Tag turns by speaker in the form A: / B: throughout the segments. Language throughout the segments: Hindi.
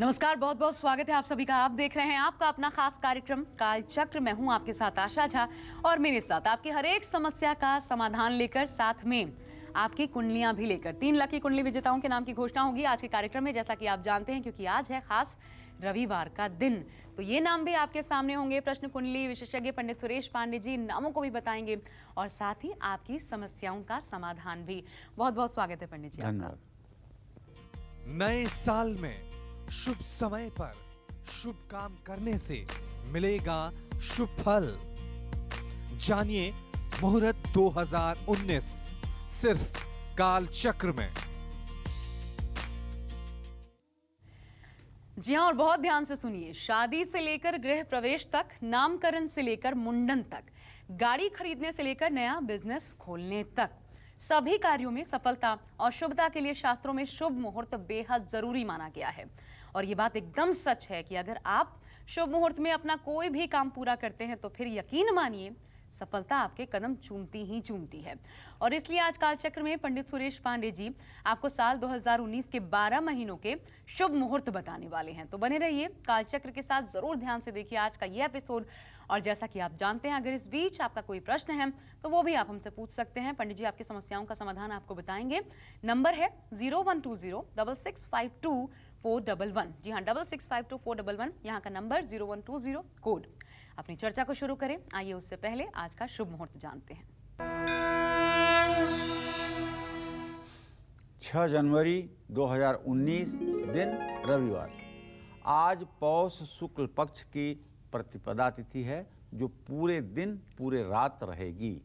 A: नमस्कार, बहुत बहुत स्वागत है आप सभी का। आप देख रहे हैं आपका अपना खास कार्यक्रम कालचक्र। मैं हूं आपके साथ आशा झा और मेरे साथ आपकी हर एक समस्या का समाधान लेकर, साथ में आपकी कुंडलियां भी लेकर 3 लकी कुंडली विजेताओं के नाम की घोषणा होगी आज के कार्यक्रम में, जैसा कि आप जानते हैं, क्योंकि आज है खास रविवार का दिन। तो ये नाम भी आपके सामने होंगे। प्रश्न कुंडली विशेषज्ञ पंडित सुरेश पांडे जी नामों को भी बताएंगे और साथ ही आपकी समस्याओं का समाधान भी। बहुत बहुत स्वागत है पंडित जी आपका।
B: नए साल में शुभ समय पर शुभ काम करने से मिलेगा शुभ फल। जानिए मुहूर्त 2019 सिर्फ काल चक्र में।
A: जी हाँ, और बहुत ध्यान से सुनिए। शादी से लेकर गृह प्रवेश तक, नामकरण से लेकर मुंडन तक, गाड़ी खरीदने से लेकर नया बिजनेस खोलने तक, सभी कार्यों में सफलता और शुभता के लिए शास्त्रों में शुभ मुहूर्त बेहद जरूरी माना गया है। और ये बात एकदम सच है कि अगर आप शुभ मुहूर्त में अपना कोई भी काम पूरा करते हैं तो फिर यकीन मानिए सफलता आपके कदम चूमती ही चूमती है। और इसलिए आज कालचक्र में पंडित सुरेश पांडे जी आपको साल 2019 के 12 महीनों के शुभ मुहूर्त बताने वाले हैं। तो बने रहिए कालचक्र के साथ, जरूर ध्यान से देखिए आज का ये एपिसोड। और जैसा कि आप जानते हैं, अगर इस बीच आपका कोई प्रश्न है तो वो भी आप हमसे पूछ सकते हैं। पंडित जी आपकी समस्याओं का समाधान आपको बताएंगे। नंबर है 0120-6652-411। जी हाँ, 6652-411 यहाँ का नंबर, 0120 कोड। अपनी चर्चा को शुरू करें। आइए उससे पहले आज का शुभ मुहूर्त जानते हैं।
C: 6 जनवरी 2019 दिन रविवार। आज पौष शुक्ल पक्ष की प्रतिपदा तिथि है, जो पूरे दिन पूरे रात रहेगी।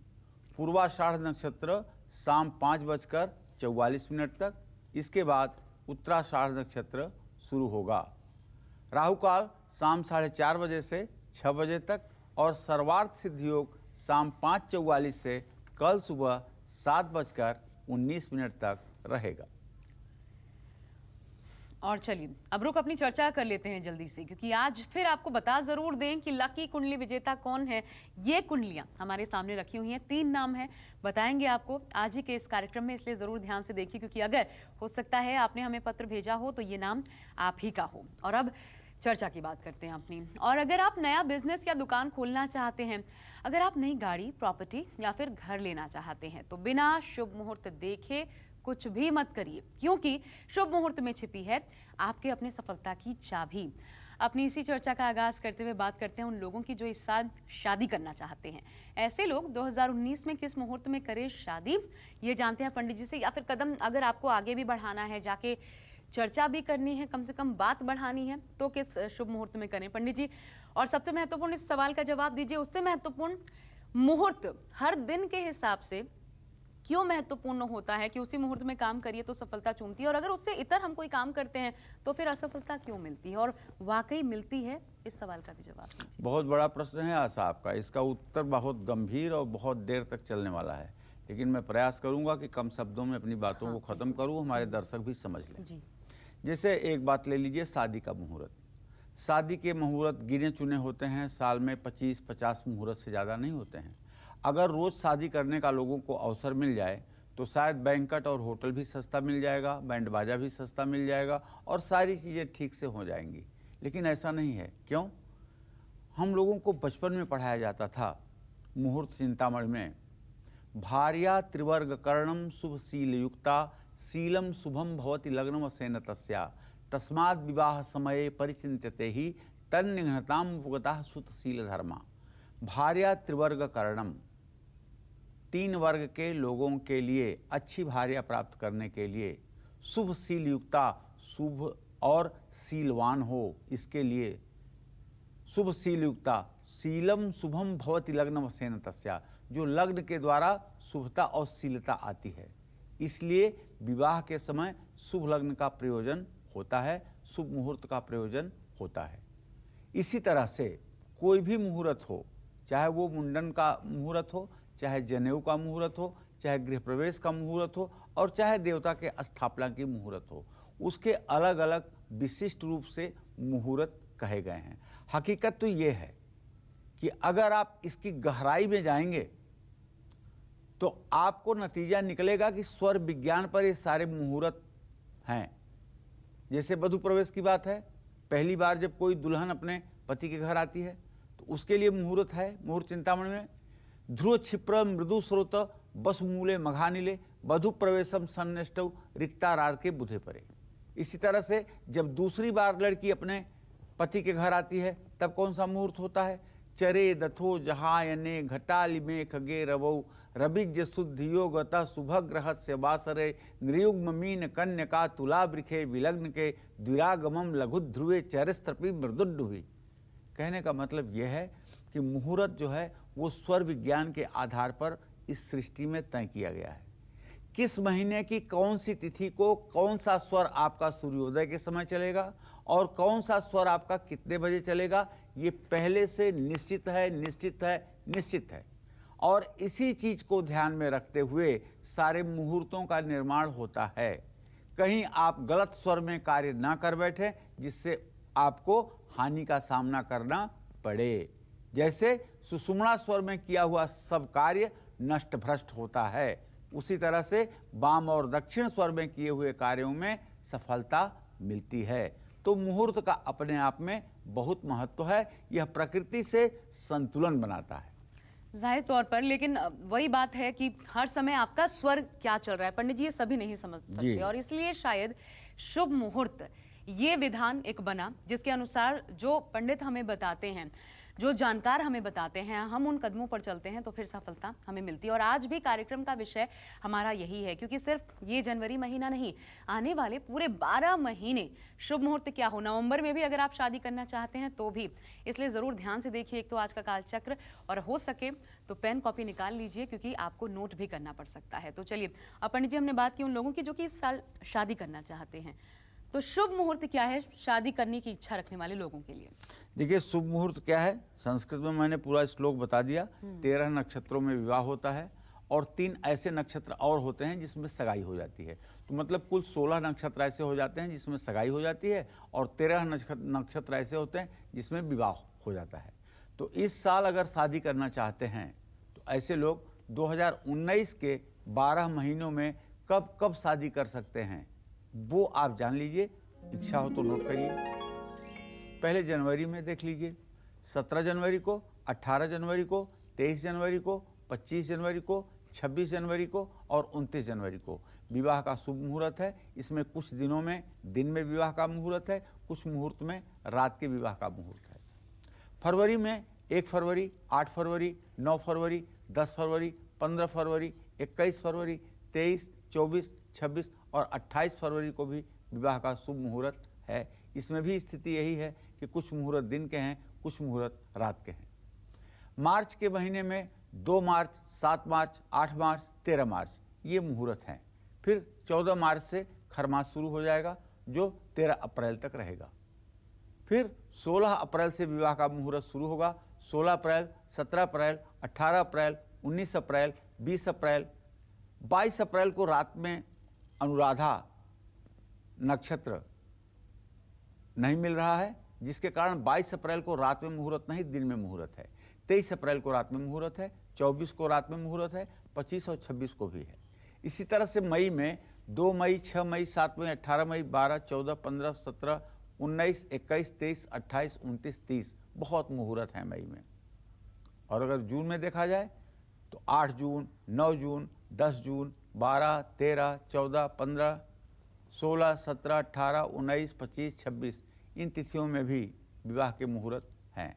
C: पूर्वाषाढ़ नक्षत्र शाम 5:44 तक, इसके बाद उत्तराषाढ़ नक्षत्र शुरू होगा। राहु काल शाम 4:30 बजे से 6 बजे तक और सर्वार्थ सिद्ध योग शाम 5:44 से कल सुबह 7:19 तक रहेगा।
A: और चलिए अब रुक अपनी चर्चा कर लेते हैं जल्दी से, क्योंकि आज फिर आपको बता जरूर दें कि लकी कुंडली विजेता कौन है। ये कुंडलियां हमारे सामने रखी हुई हैं, 3 नाम हैं, बताएंगे आपको आज ही के इस कार्यक्रम में। इसलिए जरूर ध्यान से देखिए, क्योंकि अगर हो सकता है आपने हमें पत्र भेजा हो तो ये नाम आप ही का हो। और अब चर्चा की बात करते हैं अपनी। और अगर आप नया बिजनेस या दुकान खोलना चाहते हैं, अगर आप नई गाड़ी, प्रॉपर्टी या फिर घर लेना चाहते हैं, तो बिना शुभ मुहूर्त देखे कुछ भी मत करिए, क्योंकि शुभ मुहूर्त में छिपी है आपके अपने सफलता की चाबी। अपनी इसी चर्चा का आगाज करते हुए बात करते हैं उन लोगों की जो इस साल शादी करना चाहते हैं। ऐसे लोग 2019 में किस मुहूर्त में करें शादी, ये जानते हैं पंडित जी से। या फिर कदम अगर आपको आगे भी बढ़ाना है, जाके चर्चा भी करनी है, कम से कम बात बढ़ानी है, तो किस शुभ मुहूर्त में करें पंडित जी? और सबसे महत्वपूर्ण इस सवाल का जवाब दीजिए, उससे महत्वपूर्ण मुहूर्त हर दिन के हिसाब से क्यों महत्वपूर्ण होता है कि उसी मुहूर्त में काम करिए तो सफलता चूमती है, और अगर उससे इतर हम कोई काम करते हैं तो फिर असफलता क्यों मिलती है, और वाकई मिलती है? इस सवाल का भी जवाब दीजिए।
C: बहुत बड़ा प्रश्न है आशा आपका। इसका उत्तर बहुत गंभीर और बहुत देर तक चलने वाला है, लेकिन मैं प्रयास करूंगा कि कम शब्दों में अपनी बातों को खत्म करूं, हमारे दर्शक भी समझ लें।
A: जी।
C: जैसे एक बात ले लीजिए, शादी का मुहूर्त। शादी के मुहूर्त गिने चुने होते हैं, साल में 25-50 मुहूर्त से ज़्यादा नहीं होते हैं। अगर रोज़ शादी करने का लोगों को अवसर मिल जाए तो शायद बैंकट और होटल भी सस्ता मिल जाएगा, बैंड बाजा भी सस्ता मिल जाएगा और सारी चीज़ें ठीक से हो जाएंगी। लेकिन ऐसा नहीं है। क्यों? हम लोगों को बचपन में पढ़ाया जाता था मुहूर्त चिंतामणि में, भार्या त्रिवर्ग कर्णम शुभशील युक्ता शीलम शुभम भवति लग्नम सेन तस्या तस्माद् विवाह समये परिचिन्त्यते ही तन्निघ्नताम उपगता सुतशील धर्मा। भार्या त्रिवर्ग कर्णम, 3 वर्ग के लोगों के लिए अच्छी भार्या प्राप्त करने के लिए शुभशील युक्ता, शुभ और शीलवान हो, इसके लिए शुभशील युक्ता, शीलम शुभम भवति लग्नम सेन तस्या, जो लग्न के द्वारा शुभता और शीलता आती है। इसलिए विवाह के समय शुभ लग्न का प्रयोजन होता है, शुभ मुहूर्त का प्रयोजन होता है। इसी तरह से कोई भी मुहूर्त हो, चाहे वो मुंडन का मुहूर्त हो, चाहे जनेऊ का मुहूर्त हो, चाहे गृह प्रवेश का मुहूर्त हो, और चाहे देवता के स्थापना की मुहूर्त हो, उसके अलग अलग विशिष्ट रूप से मुहूर्त कहे गए हैं। हकीकत तो ये है कि अगर आप इसकी गहराई में जाएंगे तो आपको नतीजा निकलेगा कि स्वर विज्ञान पर ये सारे मुहूर्त हैं। जैसे वधु प्रवेश की बात है, पहली बार जब कोई दुल्हन अपने पति के घर आती है तो उसके लिए मुहूर्त है। मुहूर्त चिंतामणि में ध्रुव क्षिप्र मृदु स्रोत बसमूले मघानिले वधु प्रवेशम सन्निष्टौ रिक्तारार के बुधे परे। इसी तरह से जब दूसरी बार लड़की अपने पति के घर आती है तब कौन सा मुहूर्त होता है? चरे दथो जहायने घटालि में खगे रवौ रबिज शुद्धियो गतः शुभग्रहस्य वासरे नृयुग्म मीन कन्यका तुला वृखे विलग्न के द्विरागमम लघु ध्रुवे चरस्त्रपी मृदुड्डुभी। कहने का मतलब यह है कि मुहूर्त जो है वो स्वर विज्ञान के आधार पर इस सृष्टि में तय किया गया है। किस महीने की कौन सी तिथि को कौन सा स्वर आपका सूर्योदय के समय चलेगा और कौन सा स्वर आपका कितने बजे चलेगा, ये पहले से निश्चित है, निश्चित है, निश्चित है। और इसी चीज को ध्यान में रखते हुए सारे मुहूर्तों का निर्माण होता है। कहीं आप गलत स्वर में कार्य ना कर बैठे जिससे आपको हानि का सामना करना पड़े। जैसे सुषुम्ना स्वर में किया हुआ सब कार्य नष्ट भ्रष्ट होता है, उसी तरह से वाम और दक्षिण स्वर में किए हुए कार्यों में सफलता मिलती है। तो मुहूर्त का अपने आप में बहुत महत्व है। यह प्रकृति से संतुलन बनाता है
A: जाहिर तौर पर। लेकिन वही बात है कि हर समय आपका स्वर क्या चल रहा है पंडित जी, ये सभी नहीं समझ सकते और इसलिए शायद शुभ मुहूर्त ये विधान एक बना जिसके अनुसार जो पंडित हमें बताते हैं, जो जानकार हमें बताते हैं, हम उन कदमों पर चलते हैं तो फिर सफलता हमें मिलती है। और आज भी कार्यक्रम का विषय हमारा यही है, क्योंकि सिर्फ ये जनवरी महीना नहीं, आने वाले पूरे 12 महीने शुभ मुहूर्त क्या हो। नवंबर में भी अगर आप शादी करना चाहते हैं तो भी, इसलिए ज़रूर ध्यान से देखिए एक तो आज का कालचक्र, और हो सके तो पेन कॉपी निकाल लीजिए क्योंकि आपको नोट भी करना पड़ सकता है। तो चलिए, अब पंडित जी हमने बात की उन लोगों की जो कि इस साल शादी करना चाहते हैं, तो शुभ मुहूर्त क्या है शादी करने की इच्छा रखने वाले लोगों के लिए?
C: देखिए, शुभ मुहूर्त क्या है, संस्कृत में मैंने पूरा श्लोक बता दिया। 13 नक्षत्रों में विवाह होता है और 3 ऐसे नक्षत्र और होते हैं जिसमें सगाई हो जाती है। तो मतलब कुल 16 नक्षत्र ऐसे हो जाते हैं जिसमें सगाई हो जाती है और 13 नक्षत्र ऐसे होते हैं जिसमें विवाह हो जाता है। तो इस साल अगर शादी करना चाहते हैं तो ऐसे लोग 2019 के 12 महीनों में कब कब शादी कर सकते हैं वो आप जान लीजिए। इच्छा हो तो नोट करिए। पहले जनवरी में देख लीजिए, 17 जनवरी को, 18 जनवरी को, 23 जनवरी को, 25 जनवरी को, 26 जनवरी को और 29 जनवरी को विवाह का शुभ मुहूर्त है। इसमें कुछ दिनों में दिन में विवाह का मुहूर्त है, कुछ मुहूर्त में रात के विवाह का मुहूर्त है। फरवरी में 1 फरवरी, 8 फरवरी, 9 फरवरी, 10 फरवरी, 15 फरवरी, 21 फरवरी, 23, 24, 26 और 28 फरवरी को भी विवाह का शुभ मुहूर्त है। इसमें भी स्थिति यही है कि कुछ मुहूर्त दिन के हैं, कुछ मुहूर्त रात के हैं। मार्च के महीने में 2 मार्च, 7 मार्च, 8 मार्च, 13 मार्च ये मुहूर्त हैं। फिर 14 मार्च से खरमास शुरू हो जाएगा जो 13 अप्रैल तक रहेगा। फिर 16 अप्रैल से विवाह का मुहूर्त शुरू होगा। 16 अप्रैल, 17 अप्रैल, 18 अप्रैल, 19 अप्रैल, 20 अप्रैल, 22 अप्रैल को रात में अनुराधा नक्षत्र नहीं मिल रहा है, जिसके कारण 22 अप्रैल को रात में मुहूर्त नहीं, दिन में मुहूर्त है। 23 अप्रैल को रात में मुहूर्त है, 24 को रात में मुहूर्त है, 25 और 26 को भी है। इसी तरह से मई में 2 मई, 6 मई, 7 मई, 18 मई, 12, 14, 15, 17, 19, 21, 23, 28, 29, 30 बहुत मुहूर्त हैं मई में। और अगर जून में देखा जाए तो 8 जून, 9 जून, 10 जून, 12, 13, 14, 15, 16, 17, 18, 19, 25, 26 इन तिथियों में भी विवाह के मुहूर्त हैं।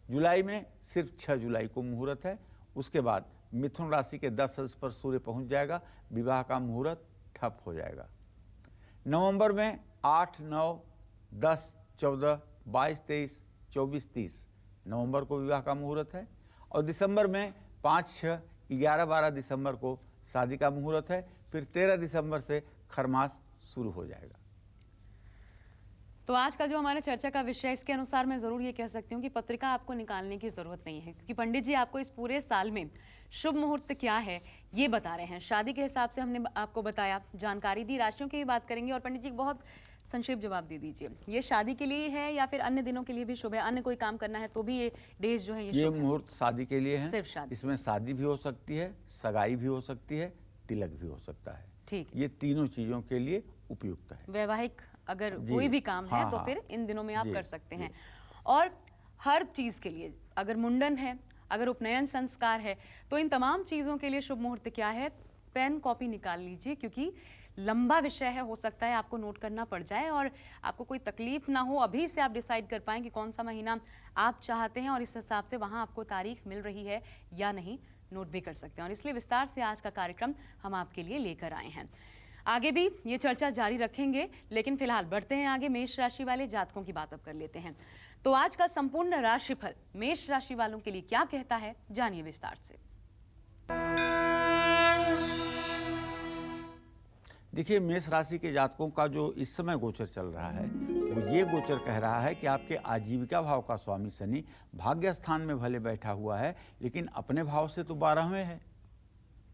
C: जुलाई में सिर्फ 6 जुलाई को मुहूर्त है। उसके बाद मिथुन राशि के 10 अंश पर सूर्य पहुंच जाएगा, विवाह का मुहूर्त ठप हो जाएगा। नवंबर में 8, 9, 10, 14, 22, 23, 24, 30 नवंबर को विवाह का मुहूर्त है। और दिसंबर में 5, 6, 11, 12 दिसंबर को शादी का मुहूर्त है। फिर 13 दिसंबर से खरमास शुरू हो जाएगा।
A: तो आज का जो हमारा चर्चा का विषय, इसके अनुसार मैं ज़रूर ये कह सकती हूँ कि पत्रिका आपको निकालने की ज़रूरत नहीं है, क्योंकि पंडित जी आपको इस पूरे साल में शुभ मुहूर्त क्या है ये बता रहे हैं। शादी के हिसाब से हमने आपको बताया, जानकारी दी, राशियों की भी बात करेंगे। और पंडित जी बहुत संक्षिप्त जवाब दे दीजिए, ये शादी के लिए है या फिर अन्य दिनों के लिए भी शुभ है? अन्य कोई काम करना है तो भी ये डेज जो है
C: ये मुहूर्त शादी के लिए है,
A: सिर्फ शादी।
C: इसमें शादी भी हो सकती है, सगाई भी हो सकती है, तिलक भी हो सकता है।
A: ठीक,
C: ये तीनों चीज़ों के लिए उपयुक्त है।
A: वैवाहिक अगर
C: जी।
A: कोई भी काम है
C: हाँ,
A: तो
C: हाँ।
A: फिर इन दिनों में आप
C: जी,
A: कर सकते हैं। और हर चीज के लिए, अगर मुंडन है, अगर उपनयन संस्कार है, तो इन तमाम चीजों के लिए शुभ मुहूर्त क्या है, पेन कॉपी निकाल लीजिए, क्योंकि लंबा विषय है, हो सकता है आपको नोट करना पड़ जाए और आपको कोई तकलीफ ना हो। अभी से आप डिसाइड कर पाएं कि कौन सा महीना आप चाहते हैं और इस हिसाब से वहां आपको तारीख मिल रही है या नहीं, नोट भी कर सकते हैं। और इसलिए विस्तार से आज का कार्यक्रम हम आपके लिए लेकर आए हैं। आगे भी ये चर्चा जारी रखेंगे, लेकिन फिलहाल बढ़ते हैं आगे। मेष राशि वाले जातकों की बात अब कर लेते हैं। तो आज का संपूर्ण राशिफल मेष राशि वालों के लिए क्या कहता है, जानिए विस्तार से।
C: देखिए, मेष राशि के जातकों का जो इस समय गोचर चल रहा है वो ये गोचर कह रहा है कि आपके आजीविका भाव का स्वामी शनि भाग्य स्थान में भले बैठा हुआ है, लेकिन अपने भाव से तो 12वें है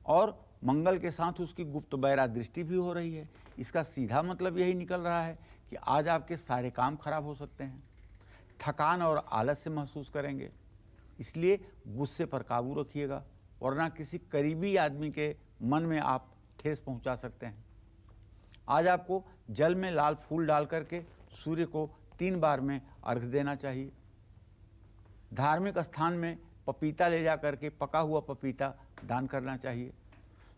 C: और मंगल के साथ उसकी गुप्त बैरा दृष्टि भी हो रही है। इसका सीधा मतलब यही निकल रहा है कि आज आपके सारे काम खराब हो सकते हैं, थकान और आलस्य महसूस करेंगे। इसलिए गुस्से पर काबू रखिएगा, वरना किसी करीबी आदमी के मन में आप ठेस पहुंचा सकते हैं। आज आपको जल में लाल फूल डाल करके सूर्य को 3 बार में अर्घ देना चाहिए। धार्मिक स्थान में पपीता ले जा करके पका हुआ पपीता दान करना चाहिए।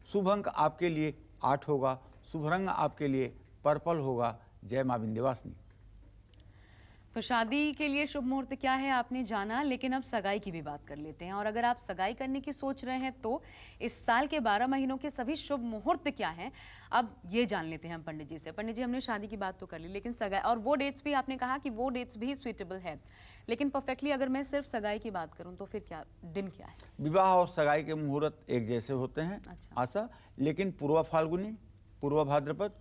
C: शुभ अंक आपके लिए 8 होगा, शुभ रंग आपके लिए पर्पल होगा। जय मां विंध्यवासिनी।
A: तो शादी के लिए शुभ मुहूर्त क्या है आपने जाना, लेकिन अब सगाई की भी बात कर लेते हैं। और अगर आप सगाई करने की सोच रहे हैं तो इस साल के 12 महीनों के सभी शुभ मुहूर्त क्या हैं, अब ये जान लेते हैं हम पंडित जी से। पंडित जी, हमने शादी की बात तो कर ली, लेकिन सगाई और वो डेट्स भी आपने कहा कि वो डेट्स भी सुइटेबल है, लेकिन परफेक्टली अगर मैं सिर्फ सगाई की बात करूँ तो फिर क्या दिन क्या है?
C: विवाह और सगाई के मुहूर्त एक जैसे होते हैं
A: अच्छा।
C: आशा, लेकिन पूर्वा फाल्गुनी, पूर्वा भाद्रपद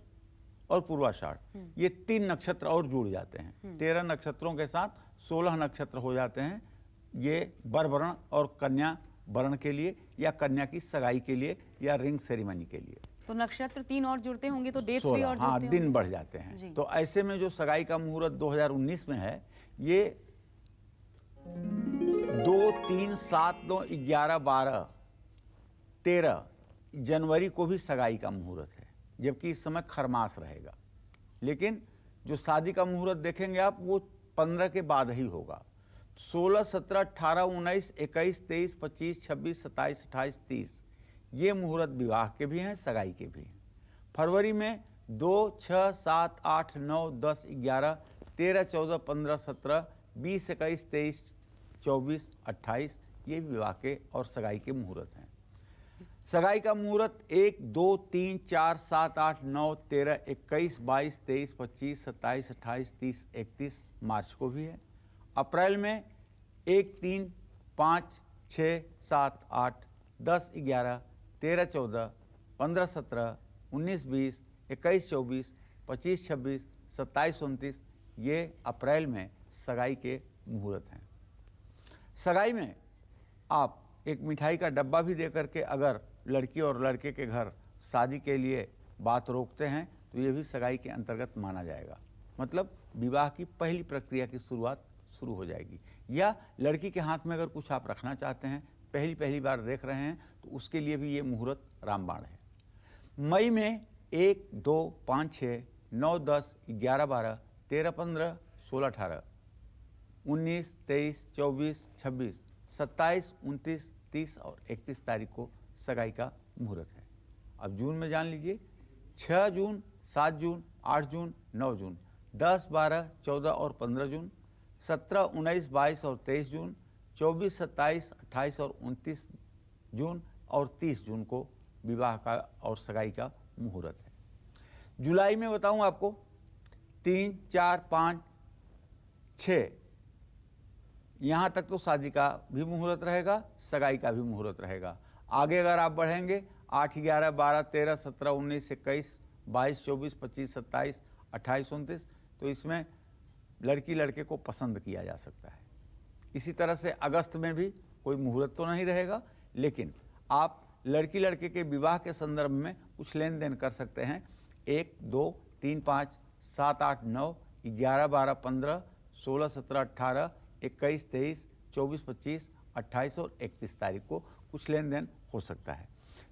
C: और पूर्वाषाढ़ ये 3 नक्षत्र और जुड़ जाते हैं। 13 नक्षत्रों के साथ 16 नक्षत्र हो जाते हैं। ये वर वर्ण और कन्या वर्ण के लिए या कन्या की सगाई के लिए या रिंग सेरेमनी के लिए।
A: तो नक्षत्र 3 और जुड़ते होंगे तो डेट्स भी
C: 16,
A: और
C: हाँ,
A: जुड़ते
C: दिन
A: होंगे।
C: बढ़ जाते
A: जी।
C: हैं। तो ऐसे में जो सगाई का मुहूर्त 2019 में है, ये 2, 3, 7, 9, 11, 12, 13 जनवरी को भी सगाई का मुहूर्त है, जबकि इस समय खरमास रहेगा। लेकिन जो शादी का मुहूर्त देखेंगे आप, वो 15 के बाद ही होगा। 16, 17, 18, 19, 21, 23, 25, 26, 27, 28, 30 ये मुहूर्त विवाह के भी हैं, सगाई के भी हैं। फरवरी में 2, 6, 7, 8, 9, 10, 11, 13, 14, 15, 17, 20, 21, 23, 24, 28 ये विवाह के और सगाई के मुहूर्त हैं। सगाई का मुहूर्त 1, 2, 3, 4, 7, 8, 9, 13, 21, 22, 23, 25, 27, 28, 30, 31 मार्च को भी है। अप्रैल में 1, 3, 5, 6, 7, 8, 10, 11, 13, 14, 15, 17, 19, 20, 21, 24, 25, 26, 27, 29 ये अप्रैल में सगाई के मुहूर्त हैं। सगाई में आप एक मिठाई का डब्बा भी दे करके अगर लड़की और लड़के के घर शादी के लिए बात रोकते हैं तो ये भी सगाई के अंतर्गत माना जाएगा। मतलब विवाह की पहली प्रक्रिया की शुरुआत शुरू हो जाएगी। या लड़की के हाथ में अगर कुछ आप रखना चाहते हैं, पहली बार देख रहे हैं, तो उसके लिए भी ये मुहूर्त रामबाण है। मई में 1, 2, 5, 6, 9, 10, 11, 12, 13, 15, 16, 18, 19, 23, 24, 26, 27, 29, 30 और 31 तारीख को सगाई का मुहूर्त है। अब जून में जान लीजिए, 6 जून, 7 जून, 8 जून, 9 जून, 10, 12, 14 और 15 जून, 17, 19, 22 और 23 जून, 24, 27, 28 और 29 जून और 30 जून को विवाह का और सगाई का मुहूर्त है। जुलाई में बताऊं आपको 3, 4, 5, 6 यहाँ तक तो शादी का भी मुहूर्त रहेगा, सगाई का भी मुहूर्त रहेगा। आगे अगर आप बढ़ेंगे 8, 11, 12, 13, 17, 19, 21, 22, 24, 25, 27, 28, 29 तो इसमें लड़की लड़के को पसंद किया जा सकता है। इसी तरह से अगस्त में भी कोई मुहूर्त तो नहीं रहेगा, लेकिन आप लड़की लड़के के विवाह के संदर्भ में कुछ लेन देन कर सकते हैं। 1, 2, 3, 5, 7, 8, 9, 11, 12, 15, 16, 17, 18, 21, 23, 24, 25, 28 और 31 तारीख को कुछ लेन देन हो सकता है।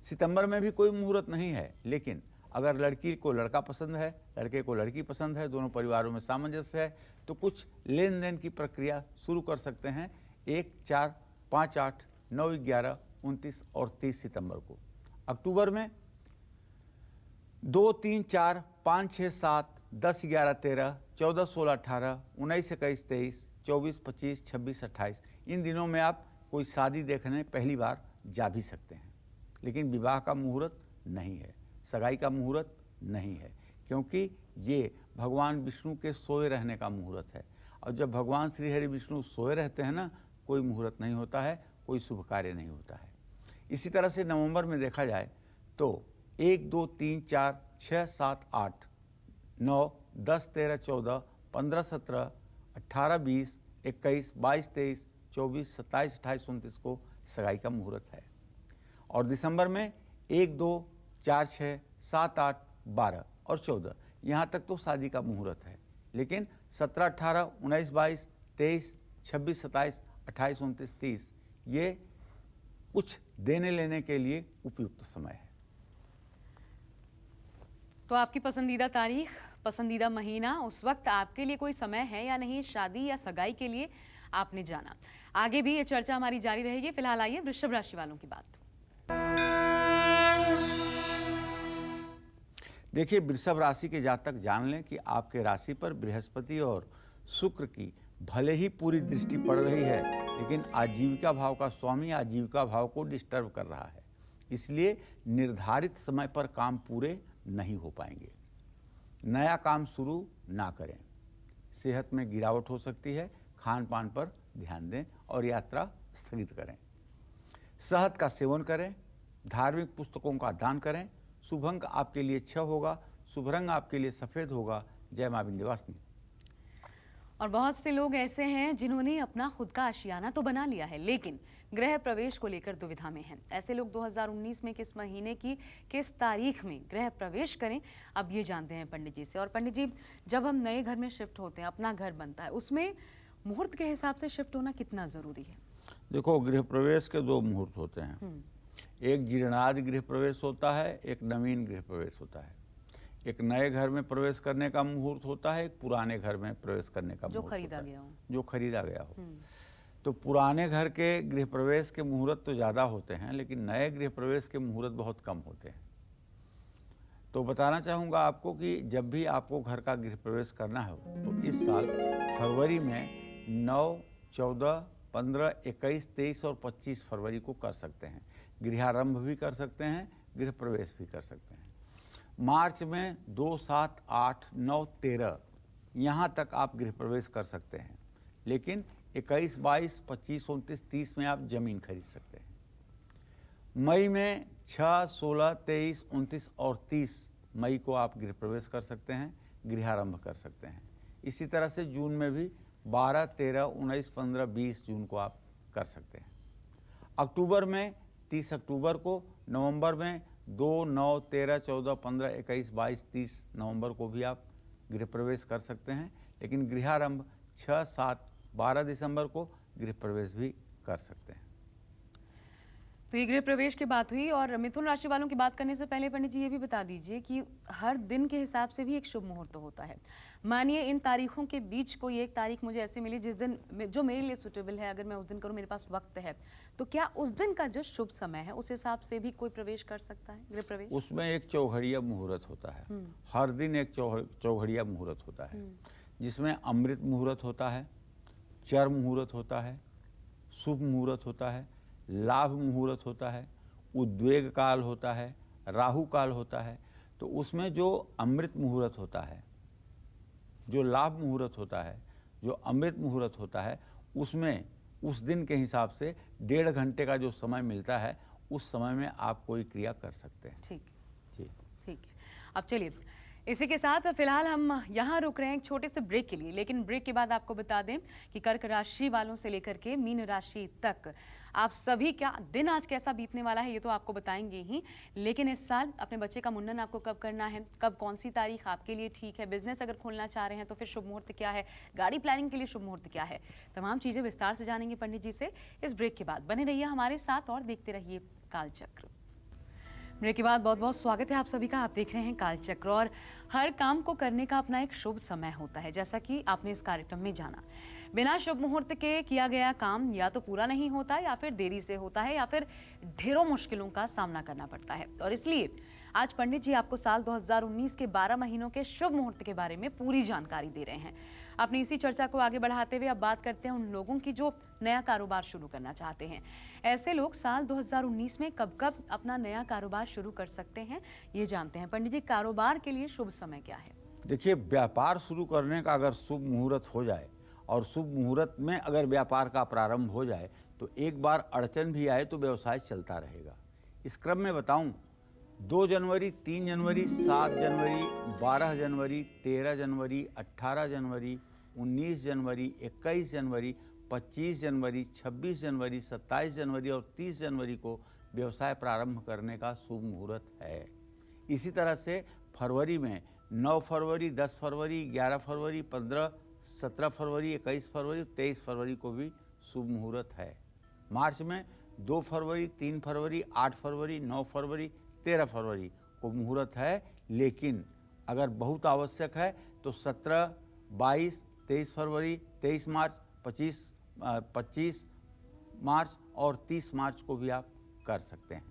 C: सितंबर में भी कोई मुहूर्त नहीं है, लेकिन अगर लड़की को लड़का पसंद है, लड़के को लड़की पसंद है, दोनों परिवारों में सामंजस्य है, तो कुछ लेन देन की प्रक्रिया शुरू कर सकते हैं 1, 4, 5, 8, 9, 11, 29 और 30 सितंबर को। अक्टूबर में 2, 3, 4, 5, 6, 7, 10, 11, 13, 14, 16, 18, 19, 21, 23, 24, 25, 26, 28 इन दिनों में आप कोई शादी देखने पहली बार जा भी सकते हैं, लेकिन विवाह का मुहूर्त नहीं है, सगाई का मुहूर्त नहीं है, क्योंकि ये भगवान विष्णु के सोए रहने का मुहूर्त है। और जब भगवान श्री हरि विष्णु सोए रहते हैं ना, कोई मुहूर्त नहीं होता है, कोई शुभ कार्य नहीं होता है। इसी तरह से नवंबर में देखा जाए तो 1, 2, 3, 4, 6, 7, 8, 9, 10, 13, 14, 15, 17, 18, 20, 21, 22, 23, 24, 27, 28, 29 को सगाई का मुहूर्त है। और दिसंबर में 1, 2, 4, 6, 7, 8, 12 और 14 यहाँ तक तो शादी का मुहूर्त है, लेकिन 17, 18, 19, 22, 23, 26, 27, 28, 29, 30 ये कुछ देने लेने के लिए उपयुक्त समय है।
A: तो आपकी पसंदीदा तारीख, पसंदीदा महीना, उस वक्त आपके लिए कोई समय है या नहीं शादी या सगाई के लिए, आपने जाना। आगे भी ये चर्चा हमारी जारी रहेगी। फिलहाल आइए वृषभ राशि वालों की बात।
C: देखिए, वृषभ राशि के जातक जान लें कि आपके राशि पर बृहस्पति और शुक्र की भले ही पूरी दृष्टि पड़ रही है, लेकिन आजीविका भाव का स्वामी आजीविका भाव को डिस्टर्ब कर रहा है, इसलिए निर्धारित समय पर काम पूरे नहीं हो पाएंगे। नया काम शुरू ना करें। सेहत में गिरावट हो सकती है, खान पान पर ध्यान दें और यात्रा स्थगित करें। शहद का सेवन करें, धार्मिक पुस्तकों का दान करें। शुभ अंक आपके लिए 6 होगा, शुभ रंग आपके लिए सफ़ेद होगा। जय मां विंध्यवासिनी।
A: और बहुत से लोग ऐसे हैं जिन्होंने अपना खुद का आशियाना तो बना लिया है, लेकिन गृह प्रवेश को लेकर दुविधा में हैं। ऐसे लोग 2019 में किस महीने की किस तारीख में गृह प्रवेश करें, अब ये जानते हैं पंडित जी से। और पंडित जी, जब हम नए घर में शिफ्ट होते हैं, अपना घर बनता है, उसमें मुहूर्त के हिसाब से शिफ्ट होना कितना ज़रूरी है?
C: देखो, गृह प्रवेश के 2 मुहूर्त होते हैं। एक जीर्णादि गृह प्रवेश होता है, एक नवीन गृह प्रवेश होता है। एक नए घर में प्रवेश करने का मुहूर्त होता है, एक पुराने घर में प्रवेश करने का
A: जो
C: मुहूर्त
A: खरीदा
C: होता है,
A: गया हो।
C: जो खरीदा गया हो। तो पुराने घर के गृह प्रवेश के मुहूर्त तो ज़्यादा होते हैं, लेकिन नए गृह प्रवेश के मुहूर्त बहुत कम होते हैं। तो बताना चाहूँगा आपको कि जब भी आपको घर का गृह प्रवेश करना हो तो इस साल फरवरी में 9, 14, 15, 21, 23 और 25 फरवरी को कर सकते हैं। गृहारंभ भी कर सकते हैं, गृह प्रवेश भी कर सकते हैं। मार्च में 2, 7, 8, 9, 13 यहाँ तक आप गृह प्रवेश कर सकते हैं, लेकिन 21, 22, 25, 29, 30 में आप ज़मीन खरीद सकते हैं। मई में 6, 16, 23, 29 और 30 मई को आप गृह प्रवेश कर सकते हैं, गृहारंभ कर सकते हैं। इसी तरह से जून में भी 12, 13, 19, 15, 20 जून को आप कर सकते हैं। अक्टूबर में 30 अक्टूबर को, नवंबर में 2, 9, 13, 14, 15, 21, 22, 30 नवंबर को भी आप गृह प्रवेश कर सकते हैं, लेकिन गृहारंभ 6, 7, 12 दिसंबर को गृह प्रवेश भी कर सकते हैं।
A: तो ये गृह प्रवेश की बात हुई। और मिथुन राशि वालों की बात करने से पहले पंडित जी ये भी बता दीजिए कि हर दिन के हिसाब से भी एक शुभ मुहूर्त होता है। मानिए इन तारीखों के बीच कोई एक तारीख मुझे ऐसी मिली जिस दिन जो मेरे लिए सूटेबल है, अगर मैं उस दिन करूँ, मेरे पास वक्त है, तो क्या उस दिन का जो शुभ समय है उस हिसाब से भी कोई प्रवेश कर सकता है गृह प्रवेश?
C: उसमें एक चौघड़िया मुहूर्त होता है। हर दिन एक चौघड़िया मुहूर्त होता है, जिसमें अमृत मुहूर्त होता है, चर मुहूर्त होता है, शुभ मुहूर्त होता है, लाभ मुहूर्त होता है, उद्वेग काल होता है, राहु काल होता है। तो उसमें जो अमृत मुहूर्त होता है, जो लाभ मुहूर्त होता है, जो अमृत मुहूर्त होता है, उसमें उस दिन के हिसाब से 1.5 घंटे का जो समय मिलता है, उस समय में आप कोई क्रिया कर सकते हैं।
A: ठीक
C: जी,
A: ठीक है। अब चलिए, इसी के साथ फिलहाल हम यहाँ रुक रहे हैं एक छोटे से ब्रेक के लिए, लेकिन ब्रेक के बाद आपको बता दें कि कर्क राशि वालों से लेकर के मीन राशि तक आप सभी का दिन आज कैसा बीतने वाला है ये तो आपको बताएंगे ही, लेकिन इस साल अपने बच्चे का मुंडन आपको कब करना है, कब कौन सी तारीख आपके लिए ठीक है, बिजनेस अगर खोलना चाह रहे हैं तो फिर शुभ मुहूर्त क्या है, गाड़ी प्लानिंग के लिए शुभ मुहूर्त क्या है, तमाम चीज़ें विस्तार से जानेंगे पंडित जी से इस ब्रेक के बाद। बने रहिए हमारे साथ और देखते रहिए कालचक्र। ब्रेक के बाद बहुत बहुत स्वागत है आप सभी का। आप देख रहे हैं कालचक्र और हर काम को करने का अपना एक शुभ समय होता है। जैसा कि आपने इस कार्यक्रम में जाना, बिना शुभ मुहूर्त के किया गया काम या तो पूरा नहीं होता या फिर देरी से होता है या फिर ढेरों मुश्किलों का सामना करना पड़ता है। और इसलिए आज पंडित जी आपको साल 2019 के 12 महीनों के शुभ मुहूर्त के बारे में पूरी जानकारी दे रहे हैं। अपनी इसी चर्चा को आगे बढ़ाते हुए अब बात करते हैं उन लोगों की जो नया कारोबार शुरू करना चाहते हैं। ऐसे लोग साल 2019 में कब कब अपना नया कारोबार शुरू कर सकते हैं, ये जानते हैं। पंडित जी, कारोबार के लिए शुभ समय क्या है?
C: देखिए, व्यापार शुरू करने का अगर शुभ मुहूर्त हो जाए और शुभ मुहूर्त में अगर व्यापार का प्रारंभ हो जाए तो एक बार अड़चन भी आए तो व्यवसाय चलता रहेगा। इस क्रम में बताऊं, 2 जनवरी, 3 जनवरी, 7 जनवरी, 12 जनवरी, 13 जनवरी, 18 जनवरी, 19 जनवरी, 21 जनवरी, 25 जनवरी, 26 जनवरी, 27 जनवरी और 30 जनवरी को व्यवसाय प्रारंभ करने का शुभ मुहूर्त है। इसी तरह से फरवरी में 9 फरवरी, 10 फरवरी, 11 फरवरी, 15, 17 फरवरी, 21 फरवरी, 23 फरवरी को भी शुभ मुहूर्त है। मार्च में 2 फरवरी, 3 फरवरी, 8 फरवरी, 9 फरवरी, 13 फरवरी को मुहूर्त है। लेकिन अगर बहुत आवश्यक है तो 17, 22, 23 फरवरी, 23 मार्च, 25 मार्च और 30 मार्च को भी आप कर सकते हैं।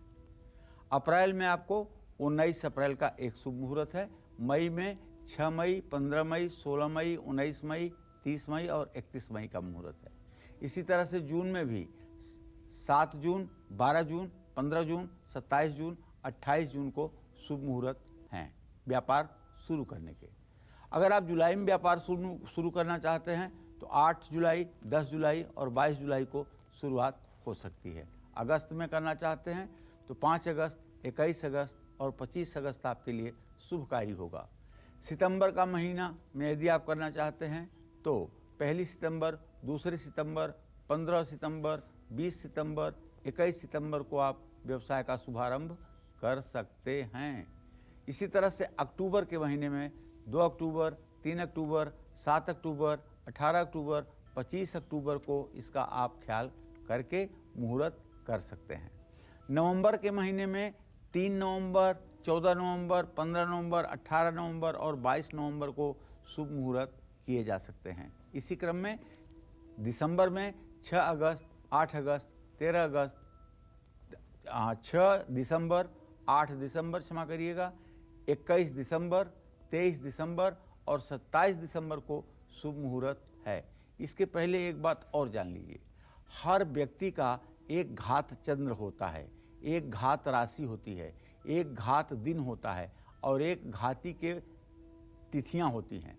C: अप्रैल में आपको 19 अप्रैल का एक शुभ मुहूर्त है। मई में 6 मई, 15 मई, 16 मई, 19 मई, 30 मई और 31 मई का मुहूर्त है। इसी तरह से जून में भी 7 जून, 12 जून, 15 जून, 27 जून, 28 जून को शुभ मुहूर्त हैं व्यापार शुरू करने के। अगर आप जुलाई में व्यापार शुरू करना चाहते हैं तो 8 जुलाई, 10 जुलाई और 22 जुलाई को शुरुआत हो सकती है। अगस्त में करना चाहते हैं तो 5 अगस्त, 21 अगस्त और 25 अगस्त आपके लिए शुभकारी होगा। सितंबर का महीना में यदि आप करना चाहते हैं तो 1 सितंबर, 2 सितंबर, 15 सितंबर, 20 सितंबर, 21 सितंबर को आप व्यवसाय का शुभारंभ कर सकते हैं। इसी तरह से अक्टूबर के महीने में 2 अक्टूबर, 3 अक्टूबर, 7 अक्टूबर, 18 अक्टूबर, 25 अक्टूबर को इसका आप ख्याल करके मुहूर्त कर सकते हैं। नवंबर के महीने में 3 नवंबर, 14 नवंबर, 15 नवंबर, 18 नवंबर और 22 नवंबर को शुभ मुहूर्त किए जा सकते हैं। इसी क्रम में दिसंबर में 6 अगस्त, 8 अगस्त, 13 अगस्त, 6 दिसंबर, 8 दिसंबर, क्षमा करिएगा, 21 दिसंबर, 23 दिसंबर और 27 दिसंबर को शुभ मुहूर्त है। इसके पहले एक बात और जान लीजिए, हर व्यक्ति का एक घात चंद्र होता है, एक घात राशि होती है, एक घात दिन होता है और एक घाती के तिथियां होती हैं,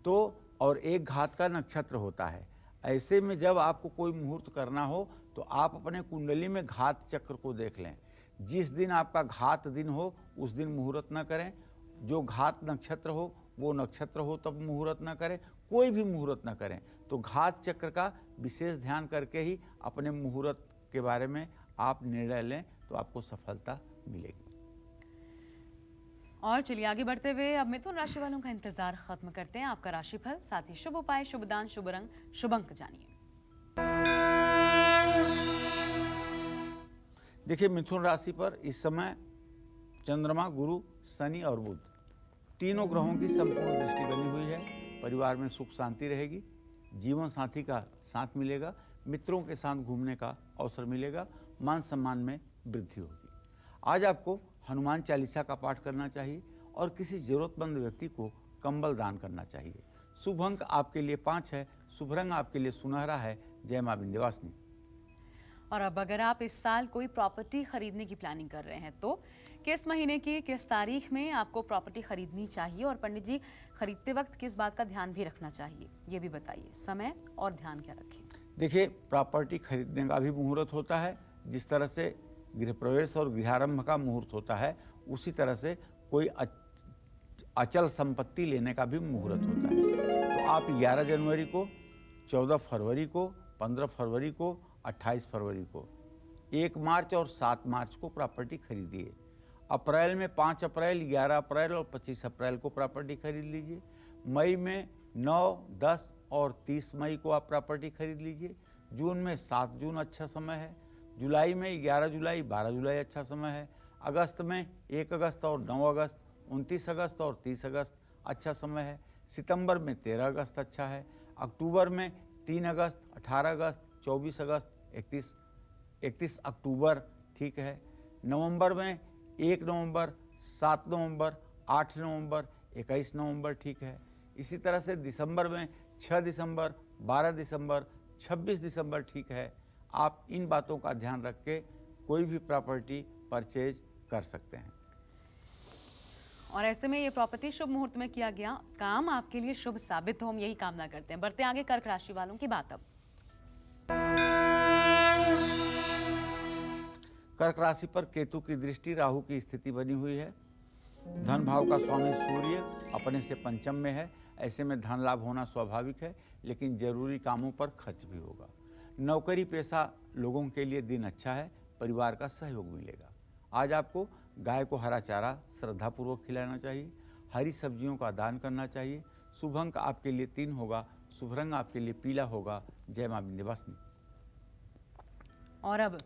C: तो और एक घात का नक्षत्र होता है। ऐसे में जब आपको कोई मुहूर्त करना हो तो आप अपने कुंडली में घात चक्र को देख लें। जिस दिन आपका घात दिन हो उस दिन मुहूर्त न करें, जो घात नक्षत्र हो वो नक्षत्र हो तब मुहूर्त न करें, कोई भी मुहूर्त न करें। तो घात चक्र का विशेष ध्यान करके ही अपने मुहूर्त के बारे में आप निर्णय लें तो आपको सफलता मिलेगी।
A: और चलिए आगे बढ़ते हुए अब मिथुन राशि वालों का इंतजार खत्म करते हैं। आपका राशिफल, साथ ही शुभ उपाय, शुभ दान, शुभ रंग, शुभ अंक जानिए।
C: देखिए, मिथुन राशि पर इस समय चंद्रमा, गुरु, शनि और बुध तीनों ग्रहों की संपूर्ण दृष्टि बनी हुई है। परिवार में सुख शांति रहेगी, जीवन साथी का साथ मिलेगा, मित्रों के साथ घूमने का अवसर मिलेगा, मान सम्मान में वृद्धि होगी। आज आपको हनुमान चालीसा का पाठ करना चाहिए और किसी जरूरतमंद व्यक्ति को कंबल दान करना चाहिए। शुभ अंक आपके लिए 5 है, शुभ रंग आपके लिए सुनहरा है। जय मां विंध्यवासिनी।
A: और अब अगर आप इस साल कोई प्रॉपर्टी खरीदने की प्लानिंग कर रहे हैं तो किस महीने की किस तारीख में आपको प्रॉपर्टी खरीदनी चाहिए, और पंडित जी खरीदते वक्त किस बात का ध्यान भी रखना चाहिए, ये भी बताइए। समय और ध्यान क्या रखें?
C: देखिए, प्रॉपर्टी खरीदने का भी मुहूर्त होता है। जिस तरह से गृह प्रवेश और गृहारंभ का मुहूर्त होता है, उसी तरह से कोई अचल संपत्ति लेने का भी मुहूर्त होता है। तो आप 11 जनवरी को, 14 फरवरी को, 15 फरवरी को, 28 फरवरी को, 1 मार्च और 7 मार्च को प्रॉपर्टी खरीदिए। अप्रैल में 5 अप्रैल, 11 अप्रैल और 25 अप्रैल को प्रॉपर्टी खरीद लीजिए। मई में 9, 10 और 30 मई को आप प्रॉपर्टी खरीद लीजिए। जून में 7 जून अच्छा समय है। जुलाई में 11 जुलाई, 12 जुलाई अच्छा समय है। अगस्त में 1 अगस्त और 9 अगस्त, 29 अगस्त और 30 अगस्त अच्छा समय है। सितंबर में 13 अगस्त अच्छा है। अक्टूबर में 3 अगस्त, 18 अगस्त, 24 अगस्त, 31 अक्टूबर ठीक है। नवंबर में 1 नवंबर, 7 नवंबर, 8 नवंबर, 21 नवंबर ठीक है। इसी तरह से दिसंबर में 6 दिसंबर, 12 दिसंबर, 26 दिसंबर ठीक है। आप इन बातों का ध्यान रख के कोई भी प्रॉपर्टी परचेज कर सकते हैं।
A: और ऐसे में ये प्रॉपर्टी शुभ मुहूर्त में किया गया काम आपके लिए शुभ साबित हो, हम यही कामना करते हैं। बढ़ते आगे कर्क राशि वालों की बात अब।
C: कर्क राशि पर केतु की दृष्टि, राहु की स्थिति बनी हुई है। धन भाव का स्वामी सूर्य अपने से पंचम में है। ऐसे में धन लाभ होना स्वाभाविक है, लेकिन जरूरी कामों पर खर्च भी होगा। नौकरी पेशा लोगों के लिए दिन अच्छा है, परिवार का सहयोग मिलेगा। आज आपको गाय को हरा चारा श्रद्धापूर्वक खिलाना चाहिए। हरी सब्जियों का दान करना चाहिए। शुभ अंक आपके लिए 3 होगा। शुभ रंग आपके लिए पीला होगा। जय मां विंध्यवासिनी।
A: और अब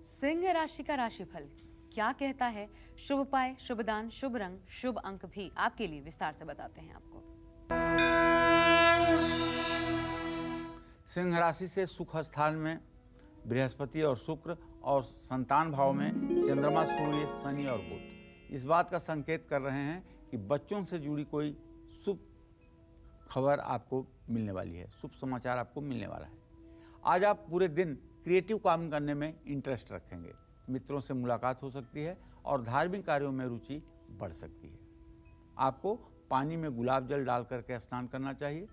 A: सिंह राशि का राशिफल क्या कहता है? शुभ उपाय, शुभ दान, शुभ रंग, शुभ अंक भी आपके लिए विस्तार से बताते हैं आपको।
C: सिंह राशि से सुख स्थान में बृहस्पति और शुक्र और संतान भाव में चंद्रमा, सूर्य, शनि और बुध इस बात का संकेत कर रहे हैं कि बच्चों से जुड़ी कोई शुभ खबर आपको मिलने वाली है, शुभ समाचार आपको मिलने वाला है। आज आप पूरे दिन क्रिएटिव काम करने में इंटरेस्ट रखेंगे। मित्रों से मुलाकात हो सकती है और धार्मिक कार्यों में रुचि बढ़ सकती है। आपको पानी में गुलाब जल डाल करके स्नान करना चाहिए।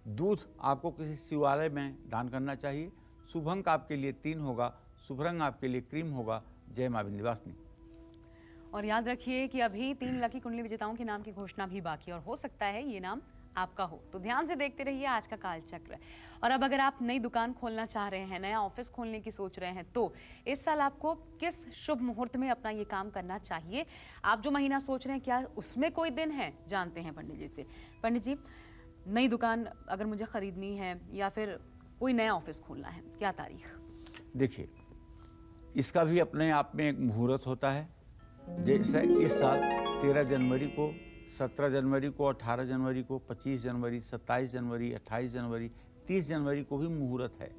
C: दूध आपको किसी शिवालय में दान करना चाहिए। शुभ अंक आपके लिए 3 होगा। शुभ रंग आपके लिए क्रीम होगा। जय मां विंध्यवासिनी।
A: और याद रखिए कि अभी 3 लकी कुंडली विजेताओं के नाम की घोषणा भी बाकी, और हो सकता है ये नाम आपका हो, तो ध्यान से देखते रहिए आज का काल चक्र। और अब अगर आप नई दुकान खोलना चाह रहे हैं, नया ऑफिस खोलने की सोच रहे हैं, तो इस साल आपको किस शुभ मुहूर्त में अपना ये काम करना चाहिए? आप जो महीना सोच रहे हैं, क्या उसमें कोई दिन है? जानते हैं पंडित जी से। पंडित जी, नई दुकान अगर मुझे खरीदनी है या फिर कोई नया ऑफिस खोलना है, क्या तारीख?
C: देखिए, इसका भी अपने आप में एक मुहूर्त होता है। जैसे इस साल 13 जनवरी को, 17 जनवरी को, 18 जनवरी को, 25 जनवरी, 27 जनवरी, 28 जनवरी, 30 जनवरी को भी मुहूर्त है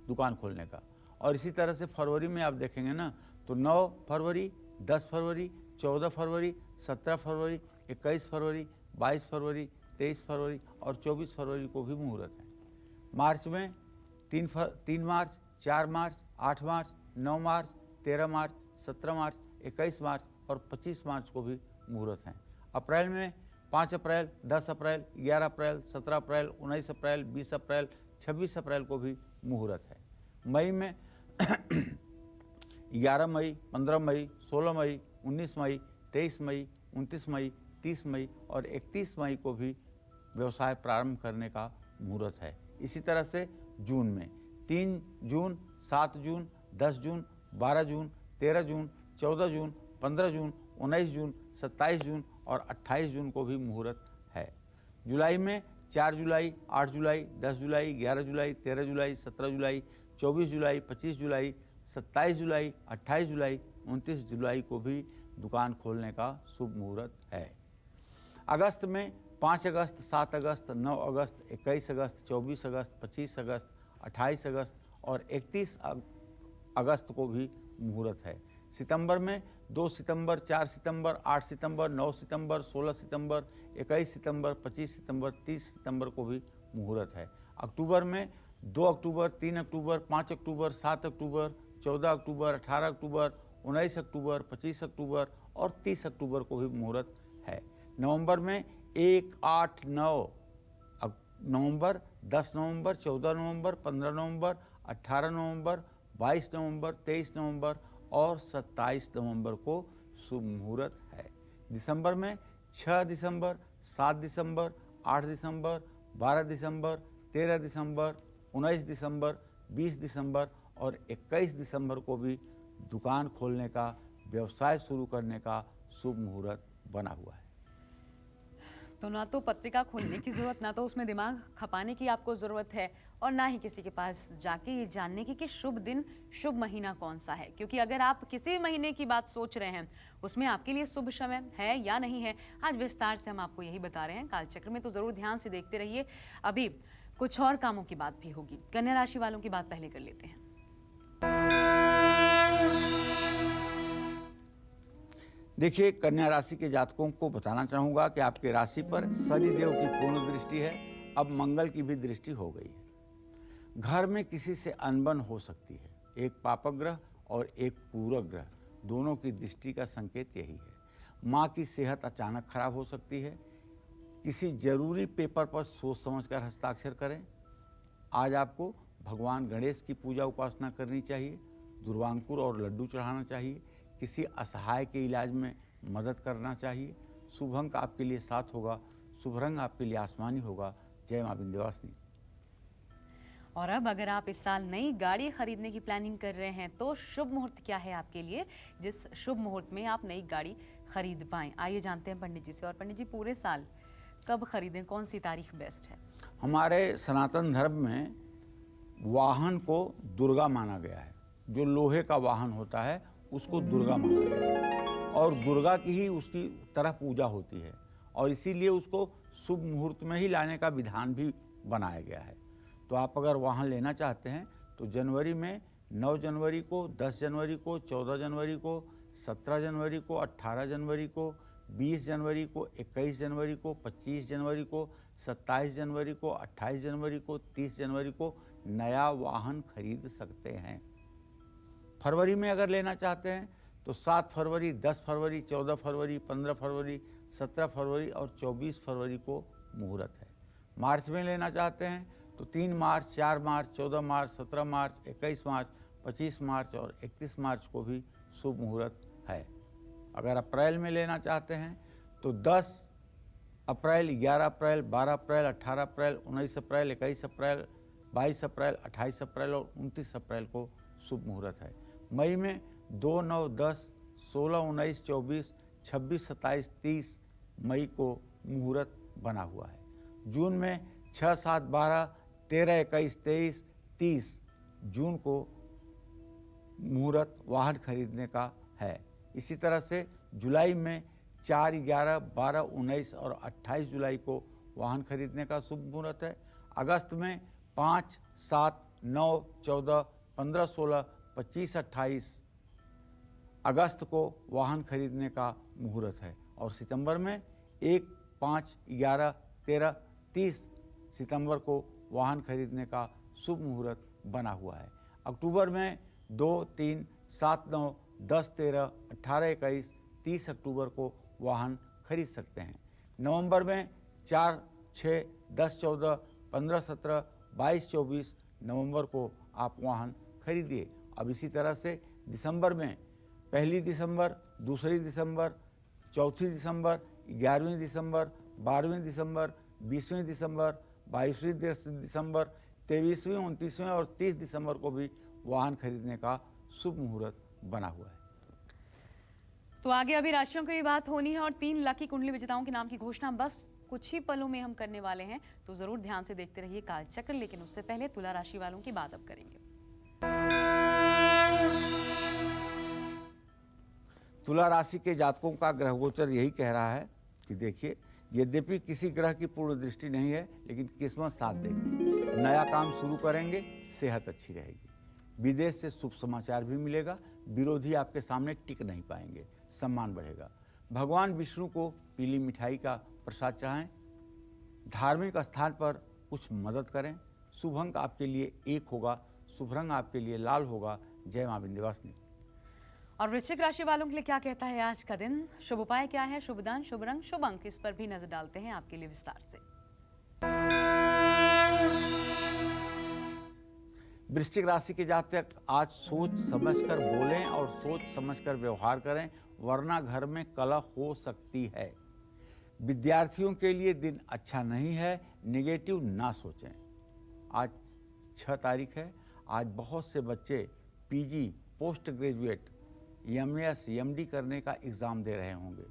C: दुकान खोलने का। और इसी तरह से फरवरी में आप देखेंगे ना, तो 9 फरवरी, 10 फरवरी, 14 फरवरी, 17 फरवरी, 21 फरवरी, 22 फरवरी, 23 फरवरी और 24 फरवरी को भी मुहूर्त है। मार्च में 3 मार्च, 4 मार्च, 8 मार्च, 9 मार्च, 13 मार्च, 17 मार्च, 21 मार्च और 25 मार्च को भी मुहूर्त हैं। अप्रैल में 5 अप्रैल, 10 अप्रैल, 11 अप्रैल, 17 अप्रैल, 19 अप्रैल, 20 अप्रैल, 26 अप्रैल को भी मुहूर्त है। मई में 11 मई, 15 मई, 16 मई, 19 मई, 23 मई, 29 मई, 30 मई और 31 मई को भी व्यवसाय प्रारंभ करने का मुहूर्त है। इसी तरह से जून में 3 जून, 7 जून, 10 जून, 12 जून, 13 जून, 14 जून, 15 जून, 19 जून, 27 जून और 28 जून को भी मुहूर्त है। जुलाई में 4 जुलाई, 8 जुलाई, 10 जुलाई, 11 जुलाई, 13 जुलाई, 17 जुलाई, 24 जुलाई, 25 जुलाई, 27 जुलाई, 28 जुलाई, 29 जुलाई को भी दुकान खोलने का शुभ मुहूर्त है। अगस्त में 5 अगस्त, 7 अगस्त, 9 अगस्त, 21 अगस्त, 24 अगस्त, 25 अगस्त, 28 अगस्त और 31 अगस्त को भी मुहूर्त है। सितंबर में 2 सितंबर, 4 सितंबर, 8 सितंबर, 9 सितंबर, 16 सितंबर, 21 सितंबर, 25 सितंबर, 30 सितंबर को भी मुहूर्त है। अक्टूबर में 2 अक्टूबर, 3 अक्टूबर, 5 अक्टूबर, 7 अक्टूबर, 14 अक्टूबर, 18 अक्टूबर, 19 अक्टूबर, 25 अक्टूबर और 30 अक्टूबर को भी मुहूर्त है। नवंबर में 1, 8, 9 नवंबर, 10 नवंबर, 14 नवंबर, 15 नवंबर, 18 नवंबर, 22 नवंबर, 23 नवंबर और 27 नवंबर को शुभ मुहूर्त है। दिसंबर में 6 दिसंबर, 7 दिसंबर, 8 दिसंबर, 12 दिसंबर, 13 दिसंबर, 19 दिसंबर, 20 दिसंबर और 21 दिसंबर को भी दुकान खोलने का, व्यवसाय शुरू करने का शुभ मुहूर्त बना हुआ है।
A: तो ना तो पत्रिका खोलने की ज़रूरत, ना तो उसमें दिमाग खपाने की आपको ज़रूरत है, और ना ही किसी के पास जाके ये जानने की कि शुभ दिन शुभ महीना कौन सा है, क्योंकि अगर आप किसी भी महीने की बात सोच रहे हैं उसमें आपके लिए शुभ समय है या नहीं है, आज विस्तार से हम आपको यही बता रहे हैं कालचक्र में। तो जरूर ध्यान से देखते रहिए। अभी कुछ और कामों की बात भी होगी। कन्या राशि वालों की बात पहले कर लेते हैं।
C: देखिए, कन्या राशि के जातकों को बताना चाहूँगा कि आपके राशि पर शनिदेव की पूर्ण दृष्टि है। अब मंगल की भी दृष्टि हो गई है। घर में किसी से अनबन हो सकती है। एक पापक ग्रह और एक पूरक ग्रह, दोनों की दृष्टि का संकेत यही है। माँ की सेहत अचानक खराब हो सकती है। किसी जरूरी पेपर पर सोच समझकर हस्ताक्षर करें। आज आपको भगवान गणेश की पूजा उपासना करनी चाहिए। दुर्वांकुर और लड्डू चढ़ाना चाहिए। किसी असहाय के इलाज में मदद करना चाहिए। शुभ अंक आपके लिए 7 होगा। शुभ रंग आपके लिए आसमानी होगा। जय मां विंध्यवासिनी।
A: और अब अगर आप इस साल नई गाड़ी खरीदने की प्लानिंग कर रहे हैं तो शुभ मुहूर्त क्या है आपके लिए, जिस शुभ मुहूर्त में आप नई गाड़ी खरीद पाएं। आइए जानते हैं पंडित जी से। और पंडित जी, पूरे साल कब खरीदें, कौन सी तारीख बेस्ट है?
C: हमारे सनातन धर्म में वाहन को दुर्गा माना गया है। जो लोहे का वाहन होता है उसको दुर्गा माना गया है और दुर्गा की ही उसकी तरह पूजा होती है और इसीलिए उसको शुभ मुहूर्त में ही लाने का विधान भी बनाया गया है। तो आप अगर वाहन लेना चाहते हैं तो जनवरी में 9 जनवरी को, 10 जनवरी को, 14 जनवरी को, 17 जनवरी को, 18 जनवरी को, 20 जनवरी को, 21 जनवरी को, 25 जनवरी को, 27 जनवरी को, 28 जनवरी को, 30 जनवरी को नया वाहन खरीद सकते हैं। फरवरी में अगर लेना चाहते हैं तो 7 फरवरी, 10 फरवरी, 14 फरवरी, 15 फरवरी, 17 फरवरी और 24 फरवरी को मुहूर्त है। मार्च में लेना चाहते हैं तो 3 मार्च, 4 मार्च, 14 मार्च, 17 मार्च, 21 मार्च, 25 मार्च और 31 मार्च को भी शुभ मुहूर्त है। अगर अप्रैल में लेना चाहते हैं तो 10 अप्रैल, 11 अप्रैल, 12 अप्रैल, 18 अप्रैल, 19 अप्रैल, 21 अप्रैल, 22 अप्रैल, 28 अप्रैल और 29 अप्रैल को शुभ मुहूर्त है। मई में 2, 9, 10, 16, 19, 24, 26, 27, 30 मई को मुहूर्त बना हुआ है। जून में 6, 7, 12, 13, 21, 23, 30 जून को मुहूर्त वाहन खरीदने का है। इसी तरह से जुलाई में 4, 11, 12, 19 और 28 जुलाई को वाहन खरीदने का शुभ मुहूर्त है। अगस्त में 5, 7, 9, 14, 15, 16, 25, 28 अगस्त को वाहन खरीदने का मुहूर्त है और सितंबर में 1, 5, 11, 13, 30 सितंबर को वाहन खरीदने का शुभ मुहूर्त बना हुआ है। अक्टूबर में 2, 3, 7, 9, 10, 13, 18, 21, 30 अक्टूबर को वाहन खरीद सकते हैं। नवंबर में 4, 6, 10, 14, 15, 17, 22, 24 नवंबर को आप वाहन खरीदिए। अब इसी तरह से दिसंबर में 1 दिसंबर, 2 दिसंबर, 4 दिसंबर, 11 दिसंबर, 12 दिसंबर, 20 दिसंबर, 22 दिसंबर, 23, 29 और 30 दिसंबर को भी वाहन खरीदने का शुभ मुहूर्त बना हुआ है।
A: तो आगे अभी राशियों की बात होनी है और 3 लकी कुंडली विजेताओं के नाम की घोषणा बस कुछ ही पलों में हम करने वाले हैं। तो जरूर ध्यान से देखते रहिए कालचक्र। लेकिन उससे पहले तुला राशि वालों की बात अब करेंगे।
C: तुला राशि के जातकों का ग्रह गोचर यही कह रहा है कि देखिए, यद्यपि किसी ग्रह की पूर्ण दृष्टि नहीं है लेकिन किस्मत साथ देगी। नया काम शुरू करेंगे, सेहत अच्छी रहेगी। विदेश से शुभ समाचार भी मिलेगा। विरोधी आपके सामने टिक नहीं पाएंगे, सम्मान बढ़ेगा। भगवान विष्णु को पीली मिठाई का प्रसाद चढ़ाएं। धार्मिक स्थान पर कुछ मदद करें। शुभ अंक आपके लिए 1 होगा। शुभ रंग आपके लिए लाल होगा। जय मां विंध्यवासिनी।
A: और वृश्चिक राशि वालों के लिए क्या कहता है आज का दिन? शुभ उपाय क्या है? शुभ दान, शुभ रंग, शुभ अंक, इस पर भी नजर डालते हैं आपके लिए विस्तार से।
C: वृश्चिक राशि के जातक आज सोच समझकर बोलें और सोच समझकर व्यवहार करें, वरना घर में कलह हो सकती है। विद्यार्थियों के लिए दिन अच्छा नहीं है। नेगेटिव ना सोचें। आज 6 तारीख है। आज बहुत से बच्चे PG, post graduate, MS, MD करने का एग्ज़ाम दे रहे होंगे।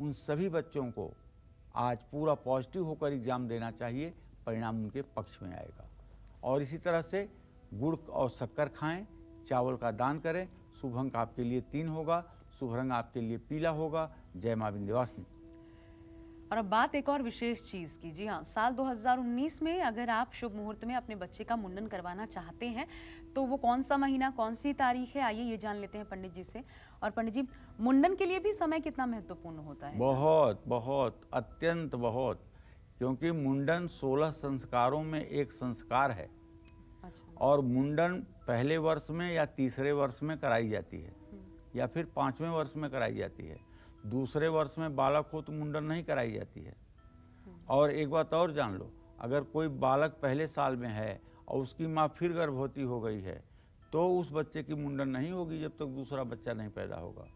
C: उन सभी बच्चों को आज पूरा पॉजिटिव होकर एग्ज़ाम देना चाहिए। परिणाम उनके पक्ष में आएगा। और इसी तरह से गुड़ और शक्कर खाएं, चावल का दान करें। शुभ अंक आपके लिए 3 होगा, शुभ रंग आपके लिए पीला होगा। जय मां विंध्यवासिनी।
A: और अब बात एक और विशेष चीज की। जी हाँ, साल 2019 में अगर आप शुभ मुहूर्त में अपने बच्चे का मुंडन करवाना चाहते हैं तो वो कौन सा महीना, कौन सी तारीख है, आइए ये जान लेते हैं पंडित जी से। और पंडित जी, मुंडन के लिए भी समय कितना महत्वपूर्ण होता है?
C: बहुत बहुत अत्यंत बहुत, क्योंकि मुंडन 16 संस्कारों में एक संस्कार है।
A: अच्छा।
C: और मुंडन पहले वर्ष में या तीसरे वर्ष में कराई जाती है या फिर 5वें वर्ष में कराई जाती है। दूसरे वर्ष में बालक हो तो मुंडन नहीं कराई जाती है। और एक बात और जान लो, अगर कोई बालक पहले साल में है और उसकी माँ फिर गर्भवती हो गई है तो उस बच्चे की मुंडन नहीं होगी जब तक दूसरा बच्चा नहीं पैदा होगा।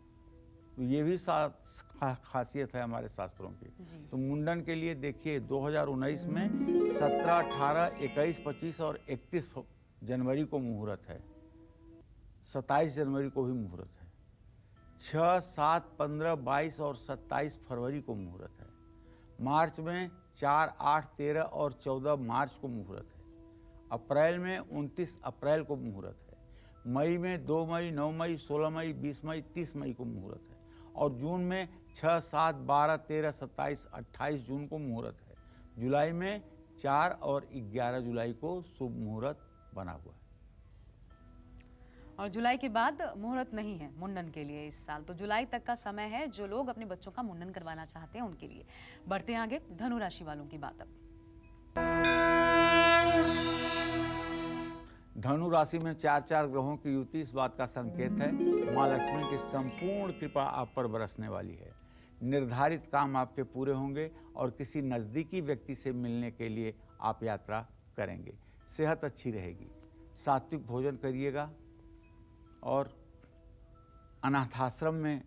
C: तो ये भी खासियत है हमारे शास्त्रों की। तो मुंडन के लिए देखिए 2019 में 17, 18, 21, 25 और 31 जनवरी को मुहूर्त है। 27 जनवरी को भी मुहूर्त है। 6, 7, 15, 22 और 27 फरवरी को मुहूर्त है। मार्च में 4, 8, 13 और 14 मार्च को मुहूर्त है। अप्रैल में 29 अप्रैल को मुहूर्त है। मई में 2 मई, 9 मई, 16 मई, 20 मई, 30 मई को मुहूर्त है। और जून में 6, 7, 12, 13, 27, 28 जून को मुहूर्त है। जुलाई में 4 और 11 जुलाई को शुभ मुहूर्त बना हुआ है।
A: और जुलाई के बाद मुहूर्त नहीं है मुंडन के लिए इस साल, तो जुलाई तक का समय है जो लोग अपने बच्चों का मुंडन करवाना चाहते हैं उनके लिए। बढ़ते हैं आगे, धनु राशि वालों की बात अब।
C: धनु राशि में 4 ग्रहों की युति इस बात का संकेत है माँ लक्ष्मी की संपूर्ण कृपा आप पर बरसने वाली है। निर्धारित काम आपके पूरे होंगे और किसी नज़दीकी व्यक्ति से मिलने के लिए आप यात्रा करेंगे। सेहत अच्छी रहेगी। सात्विक भोजन करिएगा और अनाथाश्रम में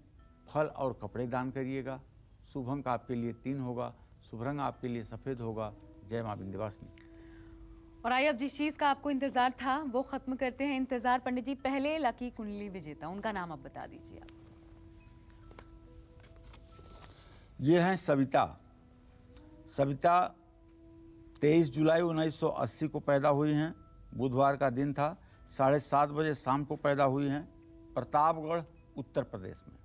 C: फल और कपड़े दान करिएगा। शुभ अंक आपके लिए 3 होगा, शुभ रंग आपके लिए सफ़ेद होगा। जय मां विंध्यवासिनी।
A: और आइए अब जिस चीज का आपको इंतजार था वो खत्म करते हैं इंतजार। पंडित जी, पहले लकी कुंडली विजेता, उनका नाम अब बता दीजिए आप।
C: ये हैं सविता। सविता 23 जुलाई 1980 को पैदा हुई हैं। बुधवार का दिन था। 7:30 बजे शाम को पैदा हुई हैं, प्रतापगढ़ उत्तर प्रदेश में।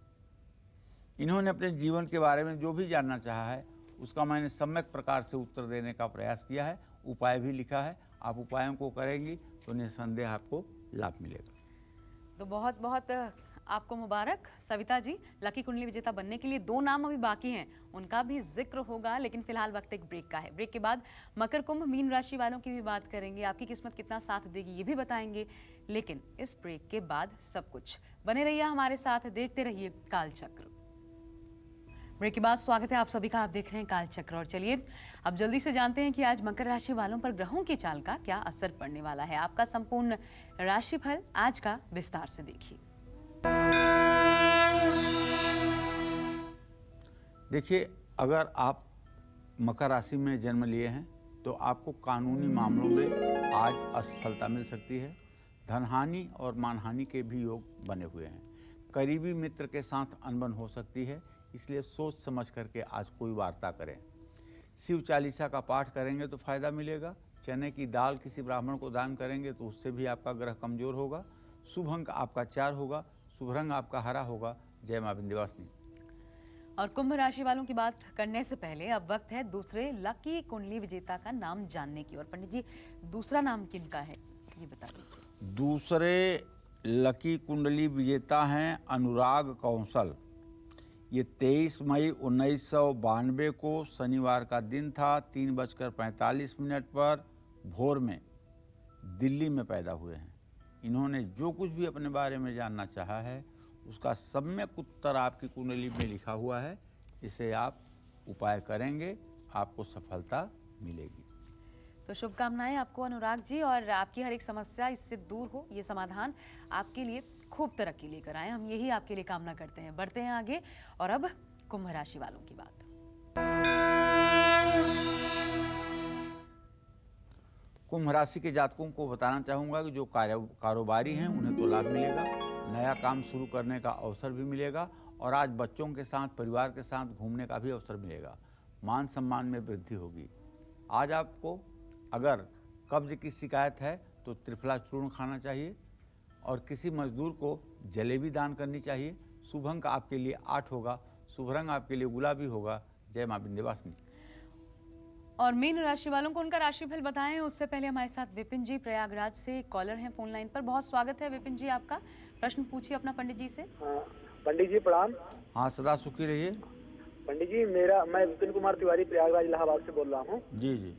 C: इन्होंने अपने जीवन के बारे में जो भी जानना चाहा है उसका मैंने सम्यक प्रकार से उत्तर देने का प्रयास किया है। उपाय भी लिखा है। आप उपायों को करेंगी तो निसंदेह आपको लाभ मिलेगा।
A: तो बहुत बहुत आपको मुबारक सविता जी, लकी कुंडली विजेता बनने के लिए। 2 नाम अभी बाकी हैं, उनका भी जिक्र होगा, लेकिन फिलहाल वक्त एक ब्रेक का है। ब्रेक के बाद मकर कुंभ मीन राशि वालों की भी बात करेंगे, आपकी किस्मत कितना साथ देगी ये भी बताएंगे। लेकिन इस ब्रेक के बाद सब कुछ, बने रहिए हमारे साथ, देखते रहिए कालचक्र। ब्रेक के बाद स्वागत है आप सभी का, आप देख रहे हैं कालचक्र। और चलिए अब जल्दी से जानते हैं कि आज मकर राशि वालों पर ग्रहों की चाल का क्या असर पड़ने वाला है। आपका संपूर्ण राशिफल आज का विस्तार से देखिए।
C: देखिए, अगर आप मकर राशि में जन्म लिए हैं तो आपको कानूनी मामलों में आज असफलता मिल सकती है। धनहानि और मानहानि के भी योग बने हुए हैं। करीबी मित्र के साथ अनबन हो सकती है, इसलिए सोच समझ करके आज कोई वार्ता करें। शिव चालीसा का पाठ करेंगे तो फायदा मिलेगा। चने की दाल किसी ब्राह्मण को दान करेंगे तो उससे भी आपका ग्रह कमजोर होगा। शुभ अंक आपका 4 होगा, शुभ रंग आपका हरा होगा। जय मां विंध्यवासिनी।
A: और कुंभ राशि वालों की बात करने से पहले अब वक्त है दूसरे लकी कुंडली विजेता का नाम जानने की। और पंडित जी, दूसरा नाम किनका है ये बता दीजिए।
C: दूसरे लकी कुंडली विजेता हैं अनुराग कौशल। ये 23 मई 1992 को शनिवार का दिन था। 3:45 पर भोर में दिल्ली में पैदा हुए हैं। इन्होंने जो कुछ भी अपने बारे में जानना चाहा है उसका सम्यक उत्तर आपकी कुंडली में लिखा हुआ है। इसे आप उपाय करेंगे, आपको सफलता मिलेगी।
A: तो शुभकामनाएं आपको अनुराग जी, और आपकी हर एक समस्या इससे दूर हो, ये समाधान आपके लिए खूब तरक्की लेकर आए, हम यही आपके लिए कामना करते हैं। बढ़ते हैं आगे और अब कुंभ राशि वालों की बात।
C: कुंभ राशि के जातकों को बताना चाहूँगा कि जो कारोबारी हैं उन्हें तो लाभ मिलेगा। नया काम शुरू करने का अवसर भी मिलेगा और आज बच्चों के साथ, परिवार के साथ घूमने का भी अवसर मिलेगा। मान सम्मान में वृद्धि होगी। आज आपको अगर कब्ज की शिकायत है तो त्रिफला चूर्ण खाना चाहिए और किसी मजदूर को जलेबी दान करनी चाहिए। शुभ अंक आपके लिए 8 होगा, शुभ रंग आपके लिए गुलाबी होगा। जय मां विंध्यवासिनी।
A: और मीन राशि वालों को उनका राशिफल बताएं उससे पहले हमारे साथ विपिन जी प्रयागराज से कॉलर हैं फोन लाइन पर। बहुत स्वागत है विपिन जी आपका। प्रश्न पूछिए अपना पंडित जी से।
D: हाँ, पंडित जी प्रणाम।
C: हाँ, सदा सुखी रहिए।
D: पंडित जी मैं विपिन कुमार तिवारी प्रयागराज इलाहाबाद से बोल रहा हूँ।
C: जी जी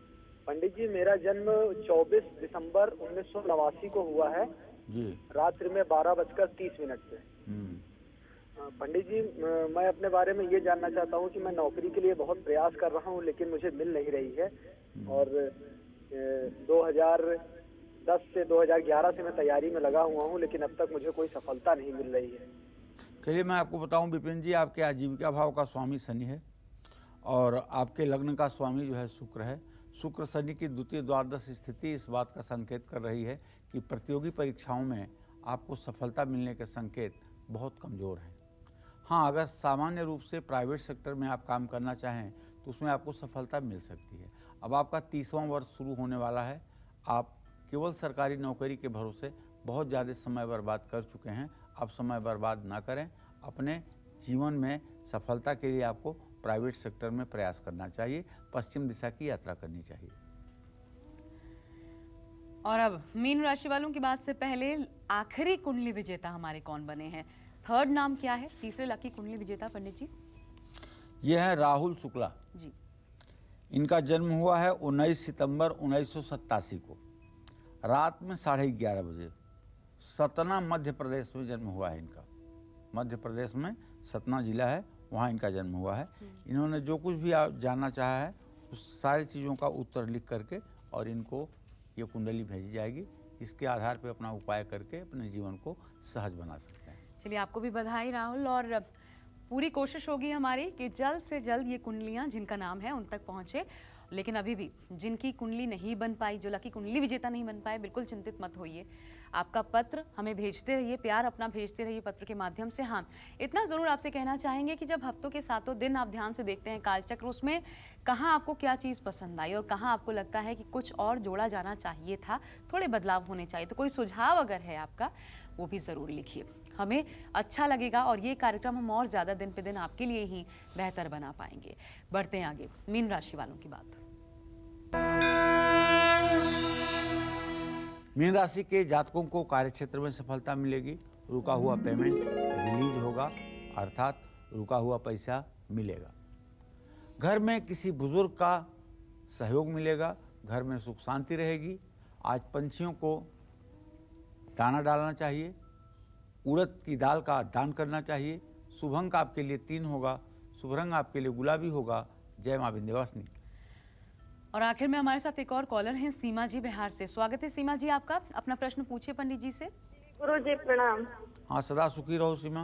D: पंडित जी मेरा जन्म 24 दिसंबर 1989 को हुआ है,
C: जी।
D: रात्रि में 12:30 पे। पंडित जी मैं अपने बारे में ये जानना चाहता हूँ कि मैं नौकरी के लिए बहुत प्रयास कर रहा हूँ लेकिन मुझे मिल नहीं रही है और 2010 से 2011 से मैं तैयारी में लगा हुआ हूँ लेकिन अब तक मुझे कोई सफलता नहीं मिल रही है।
C: चलिए मैं आपको बताऊं विपिन जी, आपके आजीविका भाव का स्वामी शनि है और आपके लग्न का स्वामी जो है शुक्र है। शुक्र शनि की द्वितीय द्वादश स्थिति इस बात का संकेत कर रही है कि प्रतियोगी परीक्षाओं में आपको सफलता मिलने के संकेत बहुत कमज़ोर हैं। हाँ, अगर सामान्य रूप से प्राइवेट सेक्टर में आप काम करना चाहें तो उसमें आपको सफलता मिल सकती है। अब आपका 30वां वर्ष शुरू होने वाला है। आप केवल सरकारी नौकरी के भरोसे बहुत ज़्यादा समय बर्बाद कर चुके हैं। अब समय बर्बाद ना करें। अपने जीवन में सफलता के लिए आपको प्राइवेट सेक्टर में प्रयास करना चाहिए। पश्चिम दिशा की यात्रा करनी चाहिए।
A: और अब मीन राशि वालों की बात से पहले आखिरी कुंडली विजेता हमारे कौन बने हैं, थर्ड नाम क्या है तीसरे लकी कुंडली विजेता पंडित जी?
C: ये है राहुल शुक्ला
A: जी।
C: इनका जन्म हुआ है 19 सितंबर 1987 को रात में 11:30 बजे। सतना मध्य प्रदेश में जन्म हुआ है इनका। मध्य प्रदेश में सतना जिला है, वहाँ इनका जन्म हुआ है। इन्होंने जो कुछ भी आप जानना चाहा है उस सारी चीज़ों का उत्तर लिख करके और इनको ये कुंडली भेजी जाएगी। इसके आधार पर अपना उपाय करके अपने जीवन को सहज बना सकते हैं।
A: चलिए आपको भी बधाई राहुल, और पूरी कोशिश होगी हमारी कि जल्द से जल्द ये कुंडलियां जिनका नाम है उन तक पहुंचे। लेकिन अभी भी जिनकी कुंडली नहीं बन पाई, जो लकी कुंडली विजेता नहीं बन पाए, बिल्कुल चिंतित मत होइए। आपका पत्र हमें भेजते रहिए, प्यार अपना भेजते रहिए पत्र के माध्यम से। हाँ, इतना ज़रूर आपसे कहना चाहेंगे कि जब हफ्तों के 7 दिन आप ध्यान से देखते हैं कालचक्र, उसमें कहाँ आपको क्या चीज़ पसंद आई और कहाँ आपको लगता है कि कुछ और जोड़ा जाना चाहिए था, थोड़े बदलाव होने चाहिए, तो कोई सुझाव अगर है आपका वो भी ज़रूर लिखिए। हमें अच्छा लगेगा और ये कार्यक्रम हम और ज़्यादा दिन पे दिन आपके लिए ही बेहतर बना पाएंगे। बढ़ते हैं आगे मीन राशि वालों की बात।
C: मीन राशि के जातकों को कार्यक्षेत्र में सफलता मिलेगी। रुका हुआ पेमेंट रिलीज होगा, अर्थात रुका हुआ पैसा मिलेगा। घर में किसी बुजुर्ग का सहयोग मिलेगा। घर में सुख शांति रहेगी। आज पंछियों को दाना डालना चाहिए। उड़द की दाल का दान करना चाहिए। शुभ अंक आपके लिए 3 होगा, शुभ रंग आपके लिए गुलाबी होगा। जय मां विंध्यवासिनी।
A: और आखिर में हमारे साथ एक और कॉलर हैं सीमा जी बिहार से। स्वागत है सीमा जी आपका। अपना प्रश्न पूछिए पंडित जी से।
E: गुरु जी प्रणाम।
C: हाँ, सदा सुखी रहो सीमा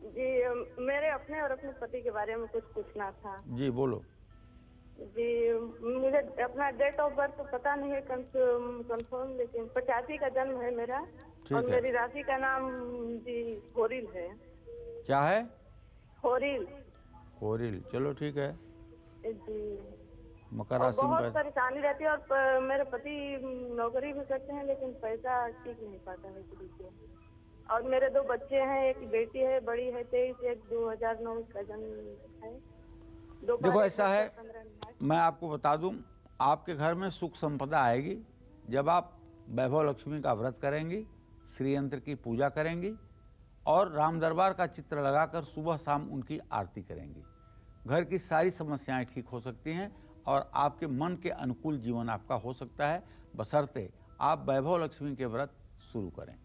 E: जी, मेरे अपने और अपने पति के बारे में कुछ पूछना था।
C: जी, बोलो।
E: जी, मुझे अपना डेट ऑफ बर्थ तो पता नहीं है कंफर्म, लेकिन 85 का जन्म है मेरा। और
C: है।
E: मेरी राशि का नाम जी होरिल है।
C: क्या है?
E: होरिल।
C: होरिल, चलो ठीक है।
E: जी,
C: मकर
E: और
C: राशि
E: बहुत
C: में
E: परेशानी रहती है और मेरे पति नौकरी भी करते हैं लेकिन पैसा ठीक नहीं पाता है किसी से। और मेरे 2 बच्चे हैं, एक बेटी है, बड़ी है 23, एक 2009 का जन्म है।
C: देखो ऐसा है, मैं आपको बता दूं, आपके घर में सुख संपदा आएगी जब आप वैभव लक्ष्मी का व्रत करेंगी, श्री यंत्र की पूजा करेंगी और राम दरबार का चित्र लगाकर सुबह शाम उनकी आरती करेंगी। घर की सारी समस्याएं ठीक हो सकती हैं और आपके मन के अनुकूल जीवन आपका हो सकता है, बशर्ते आप वैभव लक्ष्मी के व्रत शुरू करें।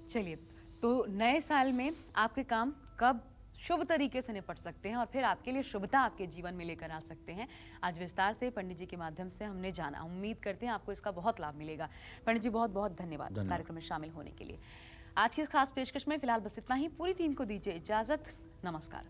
A: चलिए, तो नए साल में आपके काम कब शुभ तरीके से निपट सकते हैं और फिर आपके लिए शुभता आपके जीवन में लेकर आ सकते हैं, आज विस्तार से पंडित जी के माध्यम से हमने जाना। उम्मीद करते हैं आपको इसका बहुत लाभ मिलेगा। पंडित जी बहुत बहुत धन्यवाद कार्यक्रम में शामिल होने के लिए। आज की इस खास पेशकश में फिलहाल बस इतना ही। पूरी टीम को दीजिए इजाजत। नमस्कार।